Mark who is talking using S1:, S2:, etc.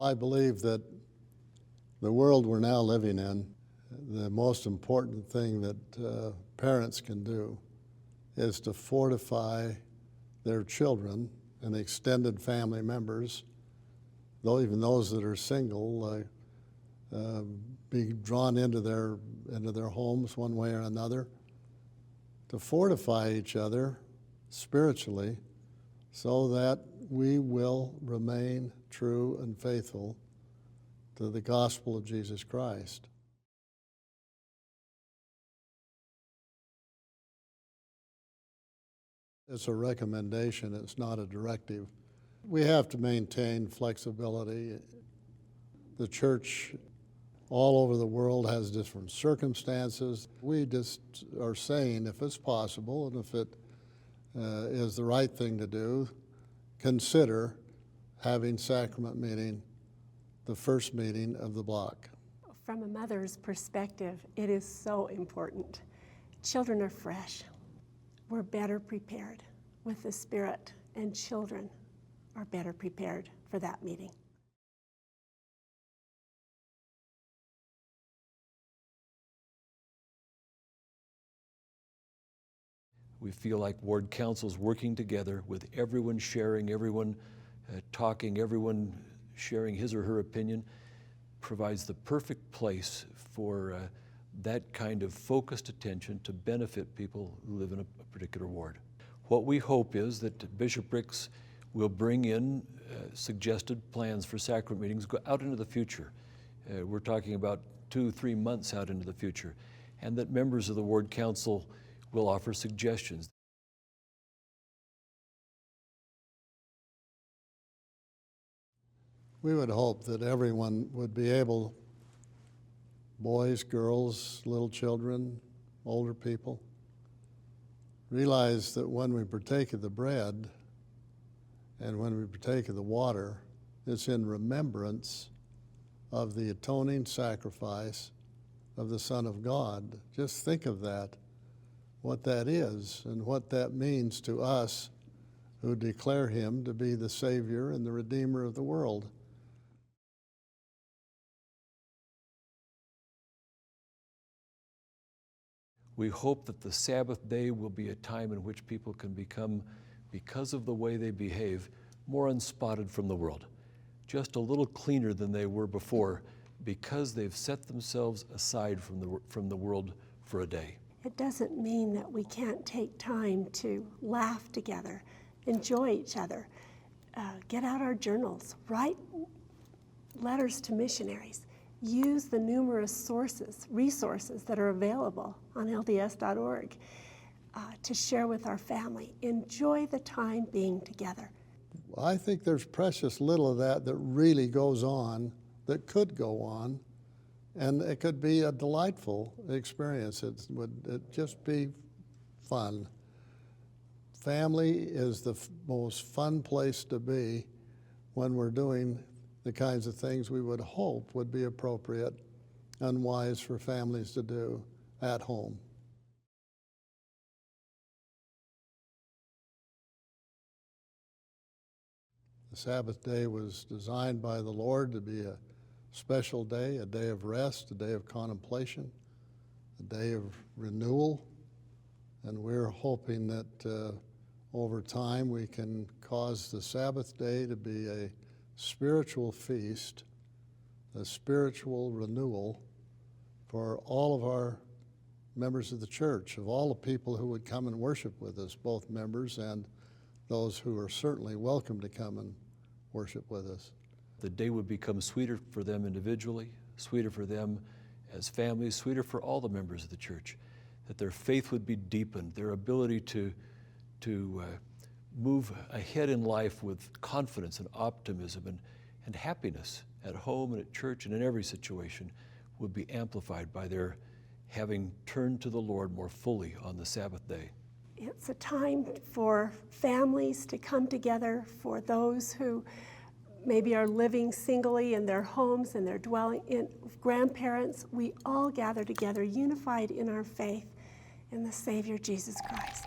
S1: I believe that the world we're now living in, the most important thing that parents can do is to fortify their children and extended family members, though even those that are single, be drawn into their homes one way or another, to fortify each other spiritually so that we will remain true and faithful to the gospel of Jesus Christ. It's a recommendation, it's not a directive. We have to maintain flexibility. The church all over the world has different circumstances. We just are saying, if it's possible and if it is the right thing to do, consider having sacrament meeting the first meeting of the block.
S2: From a mother's perspective, it is so important. Children are fresh. We're better prepared with the Spirit, and children are better prepared for that meeting.
S3: We feel like ward councils working together with everyone sharing, everyone talking, everyone sharing his or her opinion provides the perfect place for that kind of focused attention to benefit people who live in a particular ward. What we hope is that bishoprics will bring in suggested plans for sacrament meetings go out into the future. We're talking about 2-3 months out into the future, and that members of the ward council will offer suggestions.
S1: We would hope that everyone would be able, boys, girls, little children, older people, realize that when we partake of the bread and when we partake of the water, it's in remembrance of the atoning sacrifice of the Son of God. Just think of that, what that is and what that means to us who declare him to be the Savior and the Redeemer of the world.
S3: We hope that the Sabbath day will be a time in which people can become, because of the way they behave, more unspotted from the world, just a little cleaner than they were before, because they've set themselves aside from the world for a day.
S2: It doesn't mean that we can't take time to laugh together, enjoy each other, get out our journals, write letters to missionaries. Use the numerous resources that are available on LDS.org to share with our family. Enjoy the time being together.
S1: I think there's precious little of that really goes on, that could go on, and it could be a delightful experience. It would just be fun. Family is the most fun place to be when we're doing the kinds of things we would hope would be appropriate and wise for families to do at home. The Sabbath day was designed by the Lord to be a special day, a day of rest, a day of contemplation, a day of renewal, and we're hoping that over time we can cause the Sabbath day to be a spiritual feast, a spiritual renewal for all of our members of the church, of all the people who would come and worship with us, both members and those who are certainly welcome to come and worship with us.
S3: The day would become sweeter for them individually, sweeter for them as families, sweeter for all the members of the church, that their faith would be deepened, their ability to move ahead in life with confidence and optimism and happiness at home and at church and in every situation would be amplified by their having turned to the Lord more fully on the Sabbath day.
S2: It's a time for families to come together, for those who maybe are living singly in their homes and they're dwelling in grandparents. We all gather together, unified in our faith in the Savior Jesus Christ.